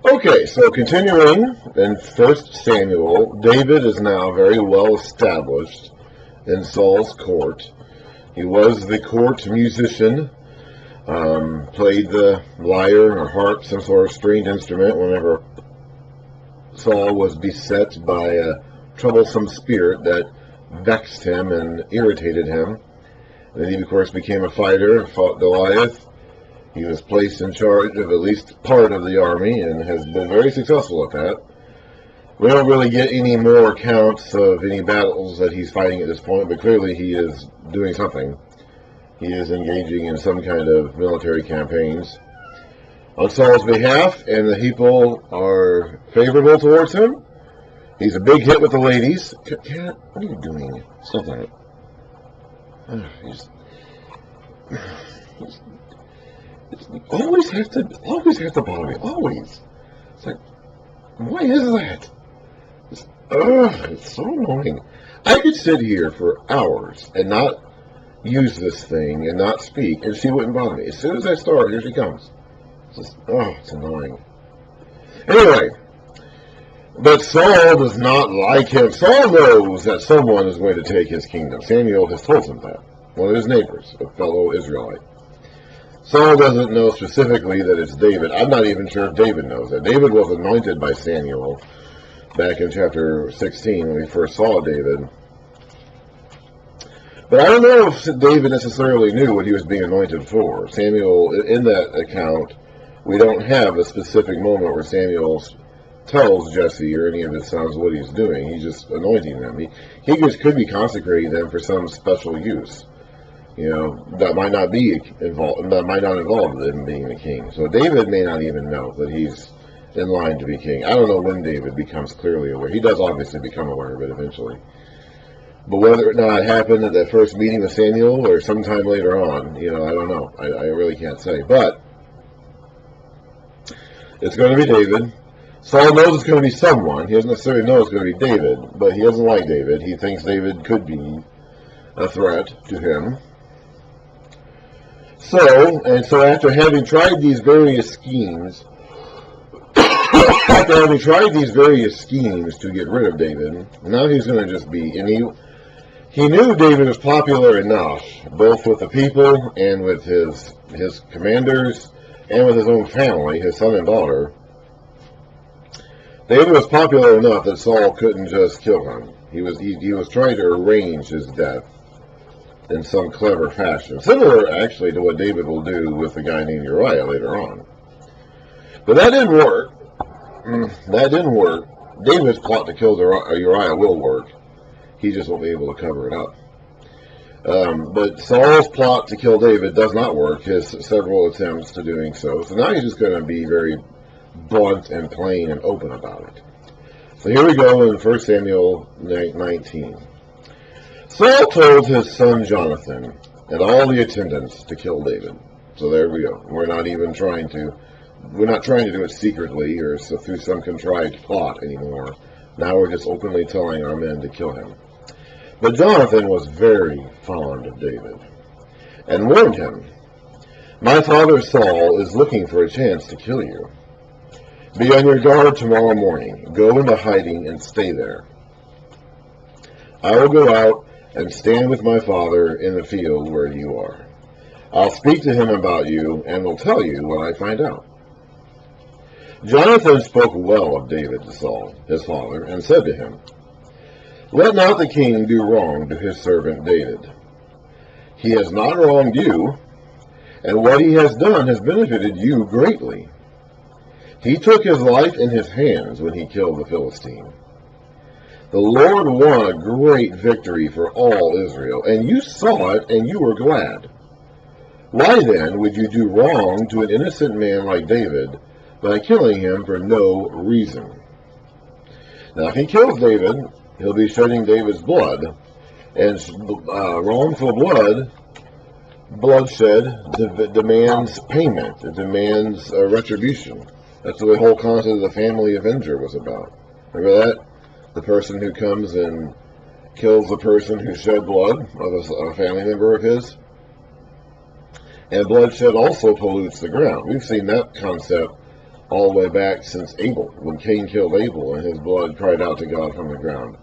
Okay, so continuing in 1 Samuel, David is now very well established in Saul's court. He was the court musician, played the lyre or harp, some sort of stringed instrument, whenever Saul was beset by a troublesome spirit that vexed him and irritated him. And then he, of course, became a fighter, fought Goliath. He was placed in charge of at least part of the army and has been very successful at that. We don't really get any more accounts of any battles that he's fighting at this point, but clearly he is doing something. He is engaging in some kind of military campaigns on Saul's behalf, and the people are favorable towards him. He's a big hit with the ladies. Cat, what are you doing? Stop that. He's always have to bother me. Always. It's like, why is that? It's so annoying. I could sit here for hours and not use this thing and not speak, and she wouldn't bother me. As soon as I start, here she comes. It's just, it's annoying. Anyway, but Saul does not like him. Saul knows that someone is going to take his kingdom. Samuel has told him that. One of his neighbors, a fellow Israelite. Saul doesn't know specifically that it's David. I'm not even sure if David knows that. David was anointed by Samuel back in chapter 16 when we first saw David. But I don't know if David necessarily knew what he was being anointed for. Samuel, in that account, we don't have a specific moment where Samuel tells Jesse or any of his sons what he's doing. He's just anointing them. He just could be consecrating them for some special use. You know, that might not be involved. That might not involve him being the king. So David may not even know that he's in line to be king. I don't know when David becomes clearly aware. He does obviously become aware of it eventually. But whether or not it happened at that first meeting with Samuel or sometime later on, I don't know. I really can't say. But it's going to be David. Saul knows it's going to be someone. He doesn't necessarily know it's going to be David, but he doesn't like David. He thinks David could be a threat to him. So after having tried these various schemes, to get rid of David, now he's going to just be, and he knew David was popular enough, both with the people and with his commanders and with his own family, his son and daughter. David was popular enough that Saul couldn't just kill him. He was trying to arrange his death in some clever fashion, similar actually to what David will do with a guy named Uriah later on. But that didn't work. David's plot to kill Uriah will work. He just won't be able to cover it up. But Saul's plot to kill David does not work. His several attempts to doing so. So now he's just going to be very blunt and plain and open about it. So here we go in 1 Samuel 19. Saul told his son Jonathan and all the attendants to kill David. So there we go. We're not trying to do it secretly or through some contrived plot anymore. Now we're just openly telling our men to kill him. But Jonathan was very fond of David and warned him, "My father Saul is looking for a chance to kill you. Be on your guard tomorrow morning. Go into hiding and stay there. I will go out and stand with my father in the field where you are. I'll speak to him about you and will tell you what I find out." Jonathan spoke well of David to Saul, his father, and said to him, "Let not the king do wrong to his servant David. He has not wronged you, and what he has done has benefited you greatly. He took his life in his hands when he killed the Philistine. The Lord won a great victory for all Israel, and you saw it and you were glad. Why then would you do wrong to an innocent man like David by killing him for no reason?" Now if he kills David, he'll be shedding David's blood, and wrongful bloodshed demands payment. It demands retribution. That's what the whole concept of the family avenger was about. Remember that? The person who comes and kills the person who shed blood of a family member of his. And bloodshed also pollutes the ground. We've seen that concept all the way back since Abel, when Cain killed Abel and his blood cried out to God from the ground.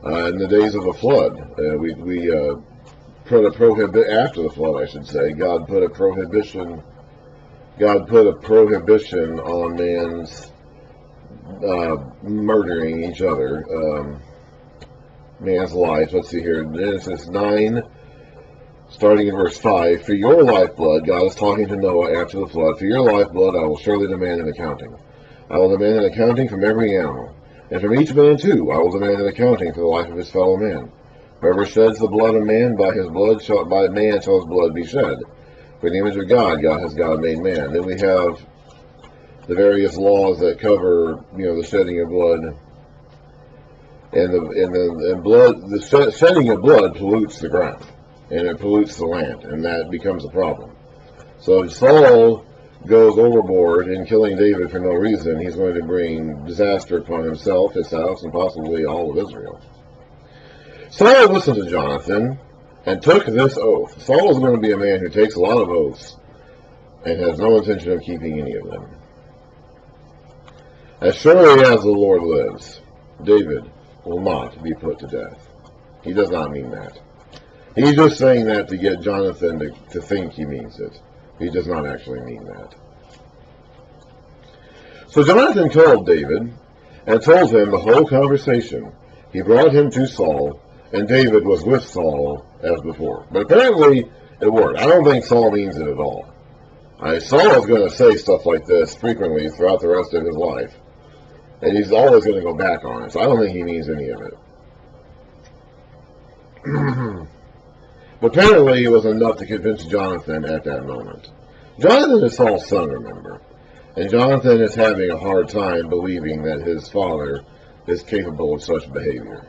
In the days of the flood, we put a after the flood, I should say, God put a prohibition on man's murdering each other, man's life. Let's see here, Genesis 9, starting in verse 5, for your lifeblood, God is talking to Noah after the flood, for your lifeblood I will surely demand an accounting. I will demand an accounting from every animal, and from each man too I will demand an accounting for the life of his fellow man. Whoever sheds the blood of man, by man shall his blood be shed. For in the image of God, has God made man. Then we have the various laws that cover, the shedding of blood, and the shedding of blood pollutes the ground, and it pollutes the land, and that becomes a problem. So if Saul goes overboard in killing David for no reason, he's going to bring disaster upon himself, his house, and possibly all of Israel. Saul listened to Jonathan and took this oath. Saul is going to be a man who takes a lot of oaths and has no intention of keeping any of them. As surely as the Lord lives, David will not be put to death. He does not mean that. He's just saying that to get Jonathan to think he means it. He does not actually mean that. So Jonathan called David and told him the whole conversation. He brought him to Saul, and David was with Saul as before. But apparently it worked. I don't think Saul means it at all. Saul is going to say stuff like this frequently throughout the rest of his life. And he's always going to go back on it. So I don't think he means any of it. But apparently it was enough to convince Jonathan at that moment. Jonathan is Saul's son, remember. And Jonathan is having a hard time believing that his father is capable of such behavior.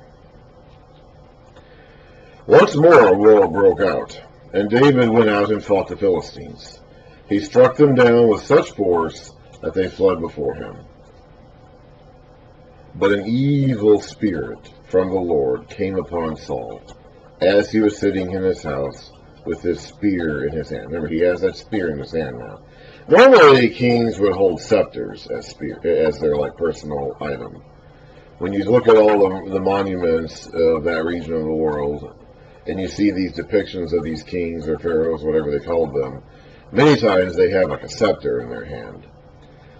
Once more a war broke out, and David went out and fought the Philistines. He struck them down with such force that they fled before him. But an evil spirit from the Lord came upon Saul, as he was sitting in his house with his spear in his hand. Remember, he has that spear in his hand now. Normally, kings would hold scepters as their personal item. When you look at all the monuments of that region of the world, and you see these depictions of these kings or pharaohs, whatever they called them, many times they have a scepter in their hand.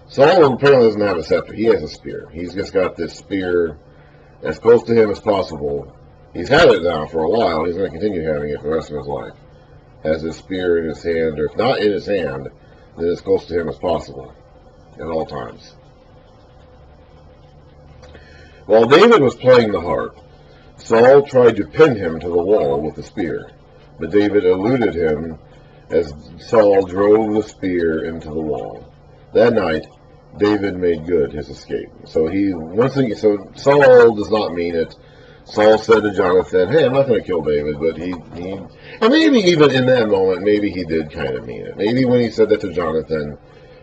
Saul apparently doesn't have a scepter. He has a spear. He's just got this spear as close to him as possible. He's had it now for a while. He's going to continue having it for the rest of his life. Has his spear in his hand, or if not in his hand, then as close to him as possible at all times. While David was playing the harp, Saul tried to pin him to the wall with the spear, but David eluded him as Saul drove the spear into the wall. That night, David made good his escape. So Saul does not mean it. Saul said to Jonathan, hey, I'm not going to kill David, but and maybe even in that moment, maybe he did kind of mean it. Maybe when he said that to Jonathan,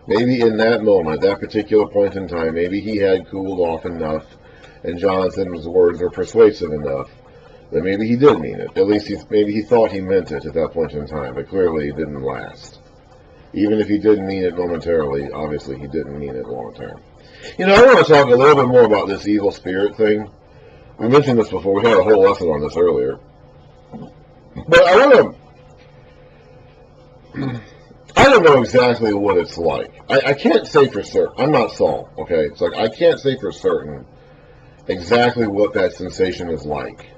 maybe in that moment, that particular point in time, maybe he had cooled off enough, and Jonathan's words were persuasive enough that maybe he did mean it. At least maybe he thought he meant it at that point in time, but clearly it didn't last. Even if he didn't mean it momentarily, obviously he didn't mean it long term. I want to talk a little bit more about this evil spirit thing. We mentioned this before. We had a whole lesson on this earlier. But I don't know exactly what it's like. I can't say for certain. I'm not Saul, okay? It's like I can't say for certain exactly what that sensation is like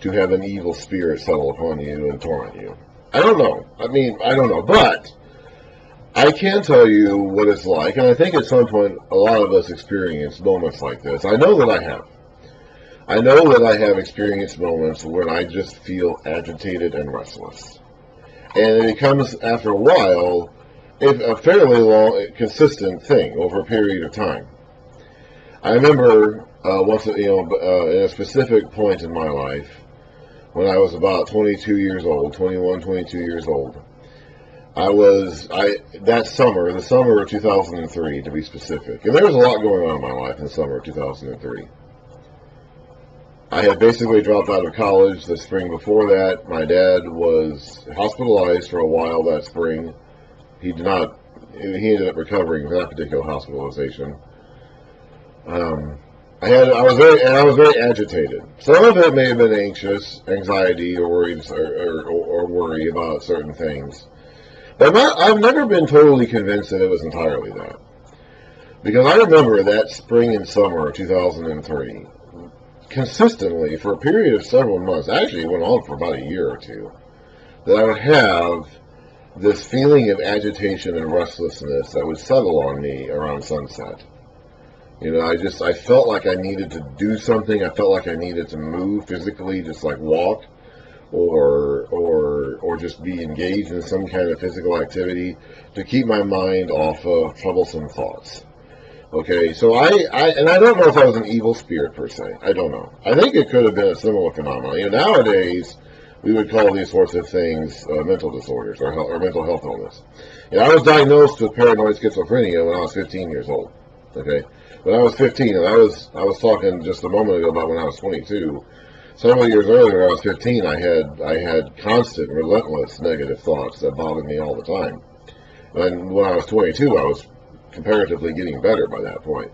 to have an evil spirit settle upon you and torment you. I don't know. I don't know. But I can tell you what it's like, and I think at some point a lot of us experience moments like this. I know that I have. I know that I have experienced moments when I just feel agitated and restless. And it becomes, after a while, a fairly long, consistent thing over a period of time. I remember once, at a specific point in my life, when I was about 22 years old, 21, 22 years old, that summer, the summer of 2003 to be specific, and there was a lot going on in my life in the summer of 2003. I had basically dropped out of college the spring before that. My dad was hospitalized for a while that spring. He did not he ended up recovering from that particular hospitalization. I was very agitated. Some of it may have been anxiety, or worry about certain things. But I've never been totally convinced that it was entirely that. Because I remember that spring and summer of 2003, consistently for a period of several months, actually it went on for about a year or two, that I would have this feeling of agitation and restlessness that would settle on me around sunset. I felt like I needed to do something. I felt like I needed to move physically, just like walk, or just be engaged in some kind of physical activity to keep my mind off of troublesome thoughts. Okay, so I don't know if I was an evil spirit per se. I don't know. I think it could have been a similar phenomenon. Nowadays we would call these sorts of things mental disorders or mental health illness. I was diagnosed with paranoid schizophrenia when I was 15 years old. Okay. When I was 15, and I was talking just a moment ago about when I was 22. Several years earlier, when I was 15, I had constant, relentless negative thoughts that bothered me all the time. And when I was 22, I was comparatively getting better by that point.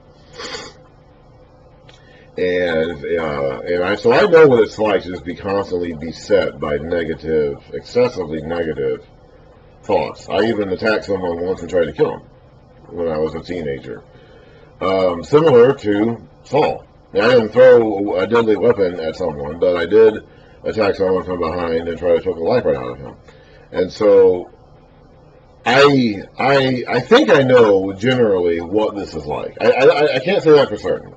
So I know what it's like to just be constantly beset by negative, excessively negative thoughts. I even attacked someone once and tried to kill him when I was a teenager. Similar to Saul. Now, I didn't throw a deadly weapon at someone, but I did attack someone from behind and try to choke the life right out of him. And so, I think I know generally what this is like. I can't say that for certain.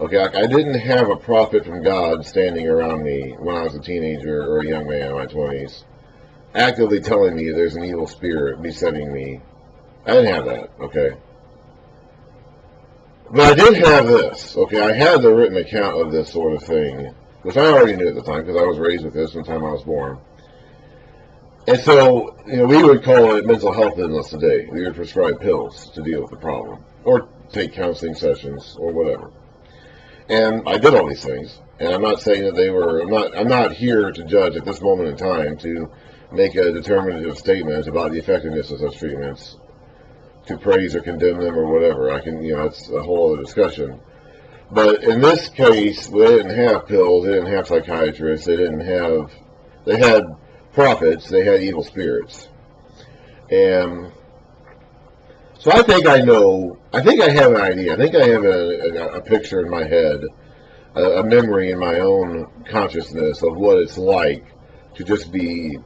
Okay, I didn't have a prophet from God standing around me when I was a teenager or a young man in my 20s, actively telling me there's an evil spirit besetting me. I didn't have that, okay? But I did have this, okay? I had the written account of this sort of thing, which I already knew at the time because I was raised with this from the time I was born. And so, we would call it mental health illness today. We would prescribe pills to deal with the problem, or take counseling sessions, or whatever. And I did all these things, and I'm not saying that they were. I'm not here to judge at this moment in time to make a determinative statement about the effectiveness of such treatments, to praise or condemn them or whatever. It's a whole other discussion. But in this case, they didn't have pills, they didn't have psychiatrists, they had prophets, they had evil spirits. And so I think I have an idea, I think I have a picture in my head, a memory in my own consciousness of what it's like to just be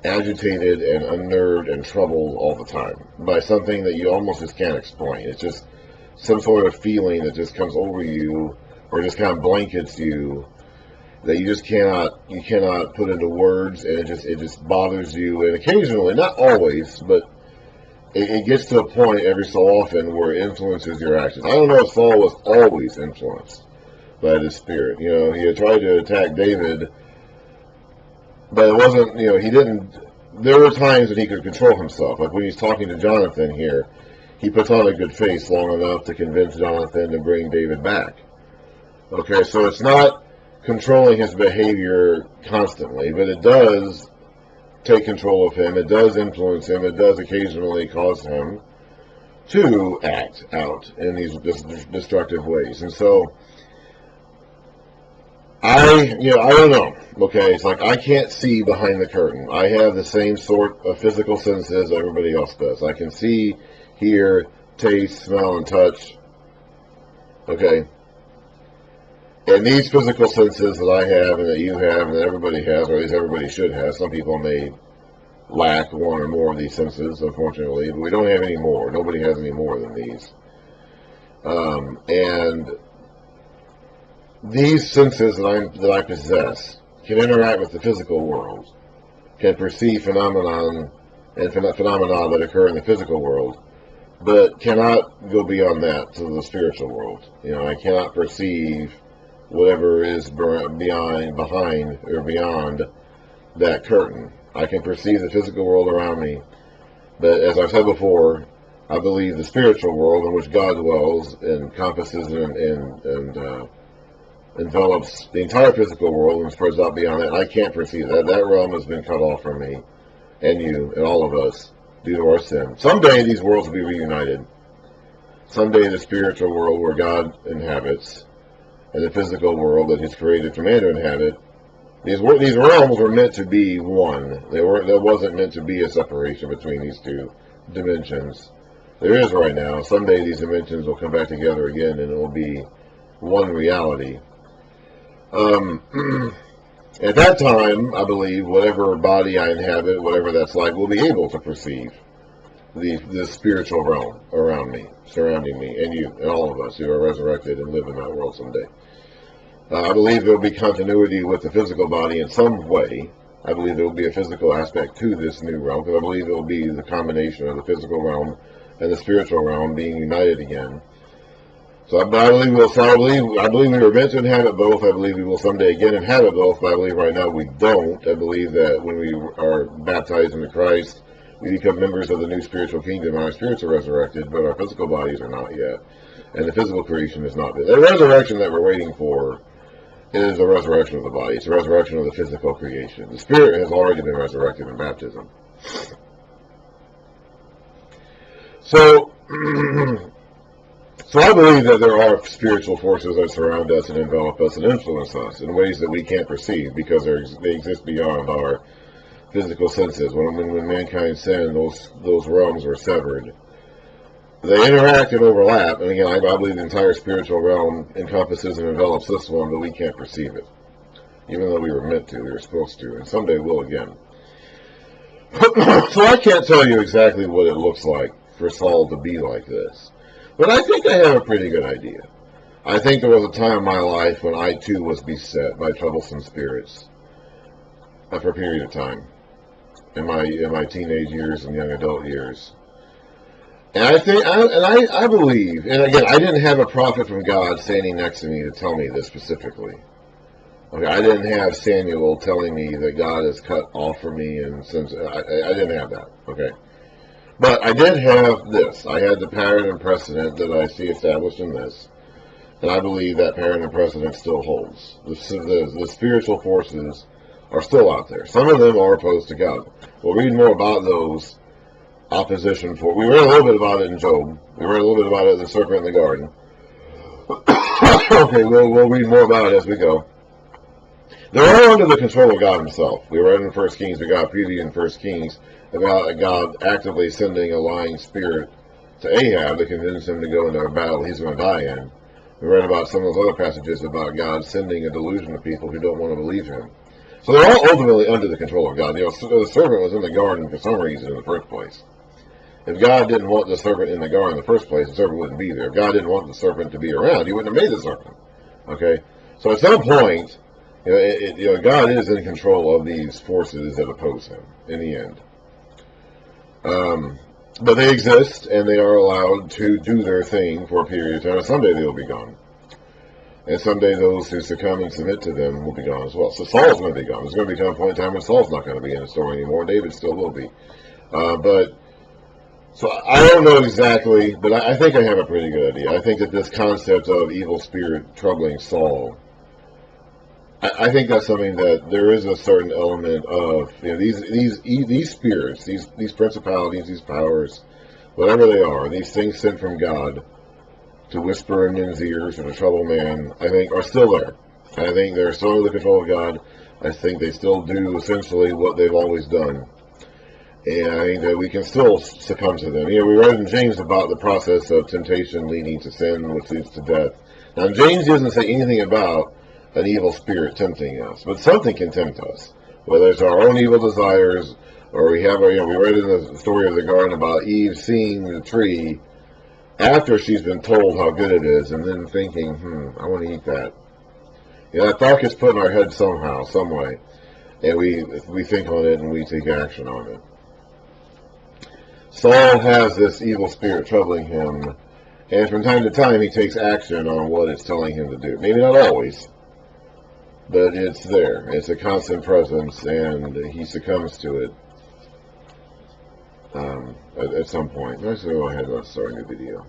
agitated and unnerved and troubled all the time by something that you almost just can't explain. It's just some sort of feeling that just comes over you or just kind of blankets you that you cannot put into words, and it just bothers you. And occasionally, not always, but it gets to a point every so often where it influences your actions. I don't know if Saul was always influenced by this spirit. He had tried to attack David, but it wasn't, he didn't. There were times that he could control himself. Like when he's talking to Jonathan here, he puts on a good face long enough to convince Jonathan to bring David back. Okay, so it's not controlling his behavior constantly, but it does take control of him. It does influence him. It does occasionally cause him to act out in these destructive ways. And so, I don't know. Okay, it's like I can't see behind the curtain. I have the same sort of physical senses everybody else does. I can see, hear, taste, smell, and touch. Okay. And these physical senses that I have and that you have and that everybody has, or at least everybody should have, some people may lack one or more of these senses, unfortunately, but we don't have any more. Nobody has any more than these. And these senses that I possess can interact with the physical world, can perceive phenomena that occur in the physical world, but cannot go beyond that to the spiritual world. I cannot perceive whatever is behind that curtain. I can perceive the physical world around me, but as I've said before, I believe the spiritual world in which God dwells encompasses and envelops the entire physical world and spreads out beyond that. I can't perceive that. That realm has been cut off from me, and you, and all of us. due to our sin. Someday these worlds will be reunited. Someday the spiritual world where God inhabits and the physical world that He's created for man to inhabit. These realms were meant to be one. There wasn't meant to be a separation between these two dimensions. There is right now. Someday these dimensions will come back together again, and it will be one reality. At that time, I believe, whatever body I inhabit, whatever that's like, will be able to perceive the spiritual realm around me, surrounding me, and you, and all of us who are resurrected and live in that world someday. I believe there will be continuity with the physical body in some way. I believe there will be a physical aspect to this new realm, because I believe it will be the combination of the physical realm and the spiritual realm being united again. So I believe we were meant to inhabit both. I believe we will someday again inhabit both, but I believe right now we don't. I believe that when we are baptized into Christ, we become members of the new spiritual kingdom, and our spirits are resurrected, but our physical bodies are not yet. And the physical creation is not. The resurrection that we're waiting for is the resurrection of the body. It's the resurrection of the physical creation. The spirit has already been resurrected in baptism. So I believe that there are spiritual forces that surround us and envelop us and influence us in ways that we can't perceive because they exist beyond our physical senses. When mankind sinned, those realms were severed. They interact and overlap, and again, I believe the entire spiritual realm encompasses and envelops this one, but we can't perceive it. Even though we were meant to, we were supposed to, and someday we'll again. So I can't tell you exactly what it looks like for Saul to be like this. But I think I have a pretty good idea. I think there was a time in my life when I too was beset by troublesome spirits for a period of time in my teenage years and young adult years. And I believe, and again, I didn't have a prophet from God standing next to me to tell me this specifically. Okay, I didn't have Samuel telling me that God has cut off from me, and since I didn't have that. Okay. But I did have this. I had the pattern and precedent that I see established in this. And I believe that pattern and precedent still holds. The spiritual forces are still out there. Some of them are opposed to God. We'll read more about those opposition for. We read a little bit about it in Job. We read a little bit about it in the serpent in the garden. Okay, we'll read more about it as we go. They're all under the control of God Himself. We read in 1 Kings, we got a preview in 1 Kings about God actively sending a lying spirit to Ahab to convince him to go into a battle he's going to die in. We read about some of those other passages about God sending a delusion to people who don't want to believe Him. So they're all ultimately under the control of God. You know, the serpent was in the garden for some reason in the first place. If God didn't want the serpent in the garden in the first place, the serpent wouldn't be there. If God didn't want the serpent to be around, He wouldn't have made the serpent. Okay? So at some point, God is in control of these forces that oppose Him in the end. But they exist, and they are allowed to do their thing for a period of time, and someday they will be gone. And someday those who succumb and submit to them will be gone as well. So Saul's going to be gone. There's going to be a point in time when Saul's not going to be in the story anymore. David still will be. So I don't know exactly, but I think I have a pretty good idea. I think that this concept of evil spirit troubling Saul, I think that's something that there is a certain element of, these spirits, these principalities, these powers, whatever they are, these things sent from God to whisper in men's ears or to trouble man, I think are still there. I think they're still under the control of God. I think they still do essentially what they've always done. And I think that we can still succumb to them. We read in James about the process of temptation leading to sin, which leads to death. Now, James doesn't say anything about an evil spirit tempting us, but something can tempt us, whether it's our own evil desires, or we read in the story of the garden about Eve seeing the tree after she's been told how good it is, and then thinking, I want to eat that. That thought gets put in our head somehow, some way, and we think on it and we take action on it. Saul has this evil spirit troubling him, and from time to time he takes action on what it's telling him to do. Maybe not always, but it's there. It's a constant presence, and he succumbs to it at some point. Let's go ahead and start a new video.